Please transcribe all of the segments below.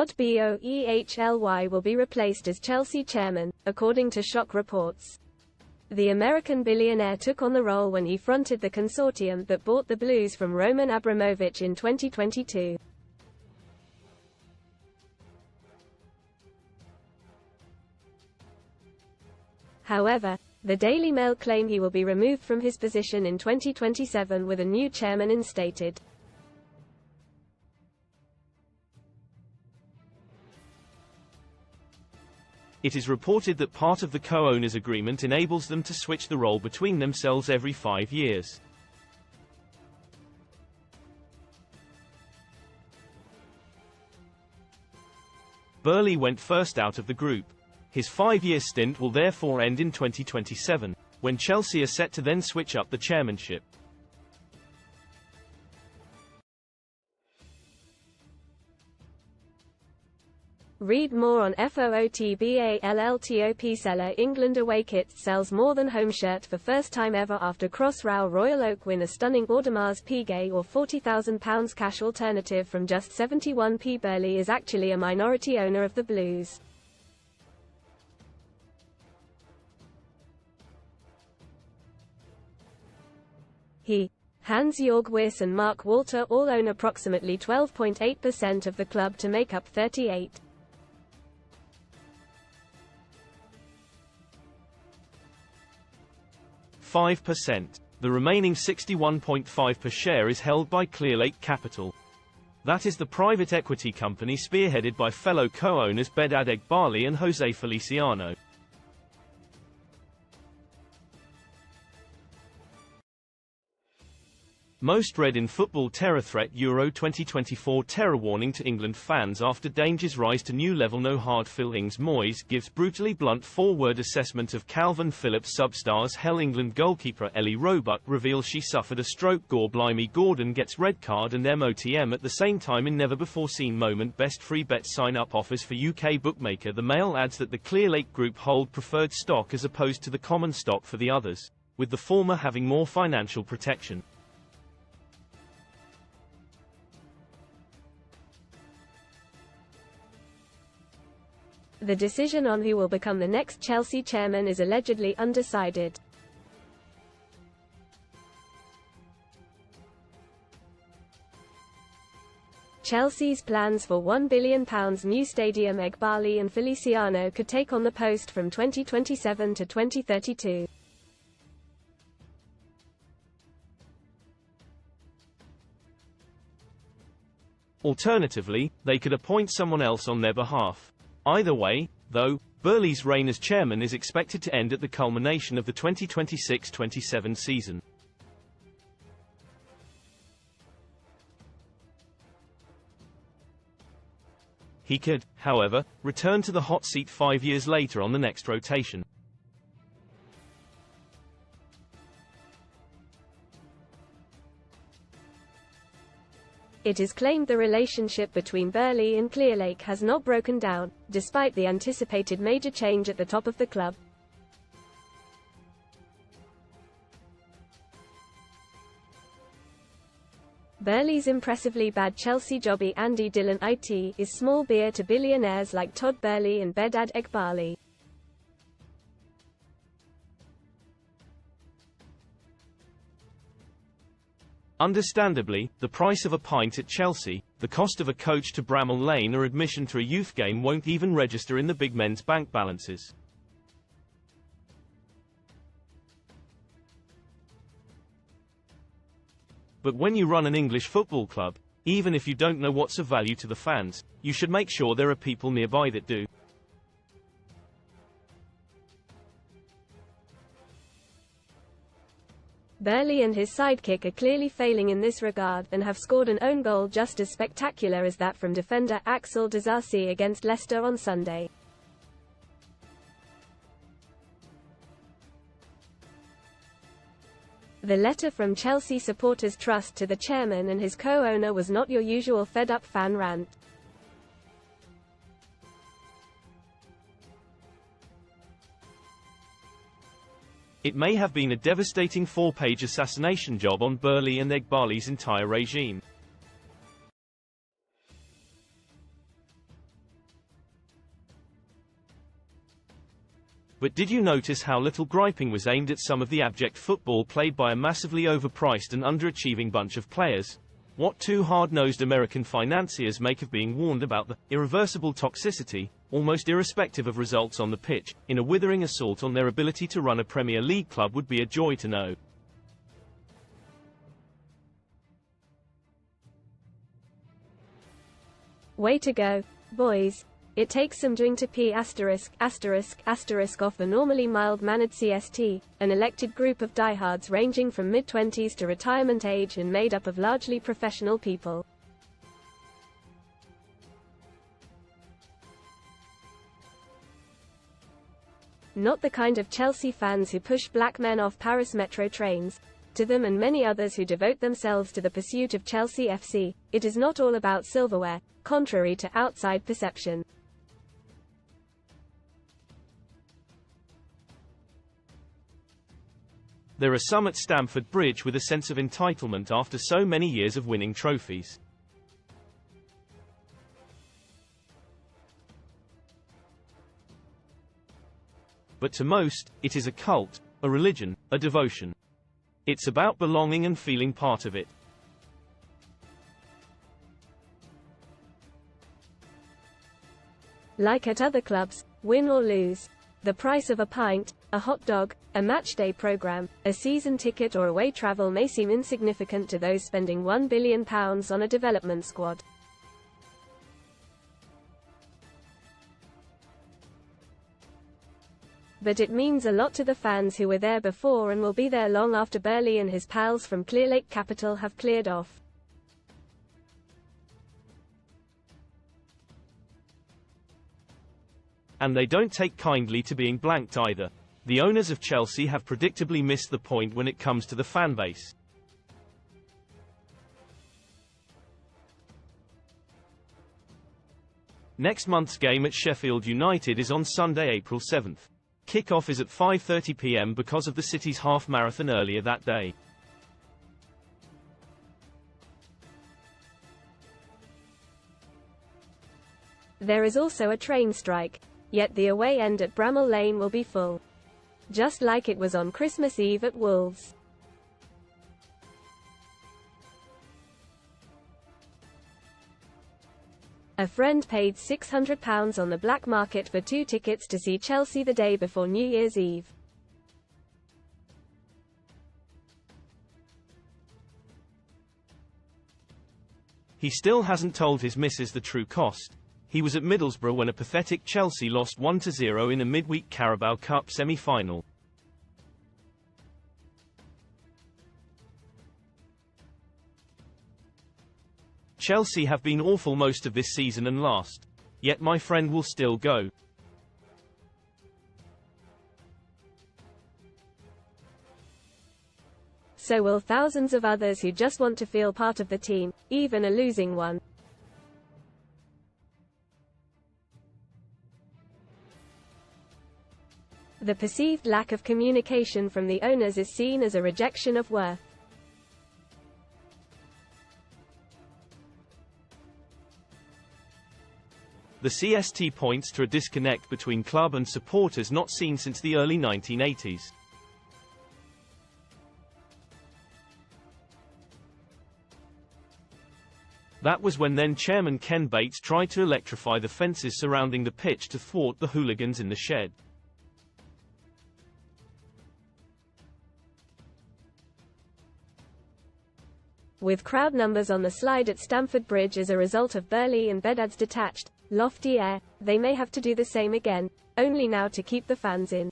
Todd Boehly will be replaced as Chelsea chairman, according to Shock reports. The American billionaire took on the role when he fronted the consortium that bought the Blues from Roman Abramovich in 2022. However, the Daily Mail claim he will be removed from his position in 2027 with a new chairman instated. It is reported that part of the co-owners' agreement enables them to switch the role between themselves every 5 years. Boehly went first out of the group. His 5-year stint will therefore end in 2027, when Chelsea are set to then switch up the chairmanship. Read more on FOOTBALLTOP seller England away kits sells more than home shirt for first time ever after Cross Row Royal Oak win a stunning Audemars Piguet or £40,000 cash alternative from just 71p. Boehly is actually a minority owner of the Blues. He, Hans-Jörg Wyss and Mark Walter all own approximately 12.8% of the club to make up 38. .5%. The remaining 61.5% per share is held by Clearlake Capital. That is the private equity company spearheaded by fellow co-owners Bedad Eghbali and Jose Feliciano. Most read in football: terror threat Euro 2024 terror warning to England fans after dangers rise to new level. No hard feelings. Moyes gives brutally blunt 4-word assessment of Calvin Phillips. Substars hell. England goalkeeper Ellie Roebuck reveals she suffered a stroke. Gore blimey. Gordon gets red card and MOTM at the same time in never before seen moment. Best free bet sign up offers for UK bookmaker. The Mail adds that the Clearlake Group hold preferred stock as opposed to the common stock for the others, with the former having more financial protection. The decision on who will become the next Chelsea chairman is allegedly undecided. Chelsea's plans for £1 billion new stadium. Eghbali and Feliciano could take on the post from 2027 to 2032. Alternatively, they could appoint someone else on their behalf. Either way, though, Boehly's reign as chairman is expected to end at the culmination of the 2026-27 season. He could, however, return to the hot seat 5 years later on the next rotation. It is claimed the relationship between Boehly and Clearlake has not broken down, despite the anticipated major change at the top of the club. Boehly's impressively bad Chelsea jobby Andy Dillon IT is small beer to billionaires like Todd Boehly and Bedad Eghbali. Understandably, the price of a pint at Chelsea, the cost of a coach to Bramall Lane or admission to a youth game won't even register in the big men's bank balances. But when you run an English football club, even if you don't know what's of value to the fans, you should make sure there are people nearby that do. Boehly and his sidekick are clearly failing in this regard, and have scored an own goal just as spectacular as that from defender Axel Disasi against Leicester on Sunday. The letter from Chelsea Supporters Trust to the chairman and his co-owner was not your usual fed-up fan rant. It may have been a devastating 4-page assassination job on Boehly and Eghbali's entire regime. But did you notice how little griping was aimed at some of the abject football played by a massively overpriced and underachieving bunch of players? What two hard-nosed American financiers make of being warned about the irreversible toxicity, almost irrespective of results on the pitch, in a withering assault on their ability to run a Premier League club would be a joy to know. Way to go, boys. It takes some doing to P*** off a normally mild-mannered CST, an elected group of diehards ranging from mid-20s to retirement age and made up of largely professional people. Not the kind of Chelsea fans who push black men off Paris metro trains. To them and many others who devote themselves to the pursuit of Chelsea FC, it is not all about silverware, contrary to outside perception. There are some at Stamford Bridge with a sense of entitlement after so many years of winning trophies. But to most, it is a cult, a religion, a devotion. It's about belonging and feeling part of it. Like at other clubs, win or lose, the price of a pint, a hot dog, a matchday program, a season ticket or away travel may seem insignificant to those spending £1 billion on a development squad. But it means a lot to the fans who were there before and will be there long after Boehly and his pals from Clearlake Capital have cleared off. And they don't take kindly to being blanked either. The owners of Chelsea have predictably missed the point when it comes to the fan base. Next month's game at Sheffield United is on Sunday, April 7th. Kick-off is at 5:30 p.m. because of the city's half-marathon earlier that day. There is also a train strike, yet the away end at Bramall Lane will be full. Just like it was on Christmas Eve at Wolves. A friend paid £600 on the black market for 2 tickets to see Chelsea the day before New Year's Eve. He still hasn't told his missus the true cost. He was at Middlesbrough when a pathetic Chelsea lost 1-0 in a midweek Carabao Cup semi-final. Chelsea have been awful most of this season and last. Yet my friend will still go. So will thousands of others who just want to feel part of the team, even a losing one. The perceived lack of communication from the owners is seen as a rejection of worth. The CST points to a disconnect between club and supporters not seen since the early 1980s. That was when then Chairman Ken Bates tried to electrify the fences surrounding the pitch to thwart the hooligans in the shed. With crowd numbers on the slide at Stamford Bridge as a result of Boehly and Bedard's detached, lofty air, they may have to do the same again, only now to keep the fans in.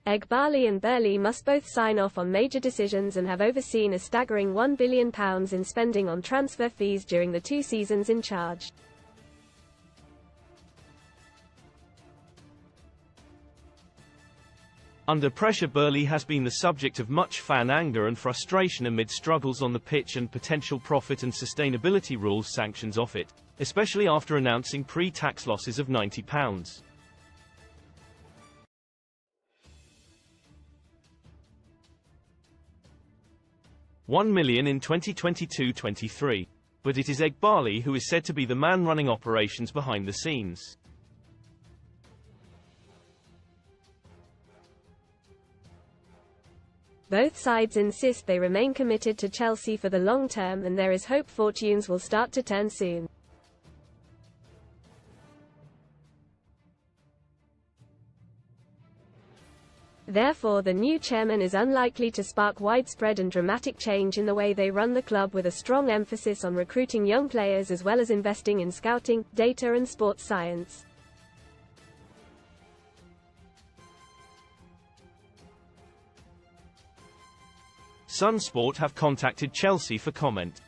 Boehly and Boehly must both sign off on major decisions and have overseen a staggering £1 billion in spending on transfer fees during the 2 seasons in charge. Under pressure, Boehly has been the subject of much fan anger and frustration amid struggles on the pitch and potential profit and sustainability rules sanctions off it, especially after announcing pre-tax losses of £90. £1 million in 2022-23. but it is Boehly who is said to be the man running operations behind the scenes. Both sides insist they remain committed to Chelsea for the long term, and there is hope fortunes will start to turn soon. Therefore, the new chairman is unlikely to spark widespread and dramatic change in the way they run the club, with a strong emphasis on recruiting young players as well as investing in scouting, data and sports science. Sun Sport have contacted Chelsea for comment.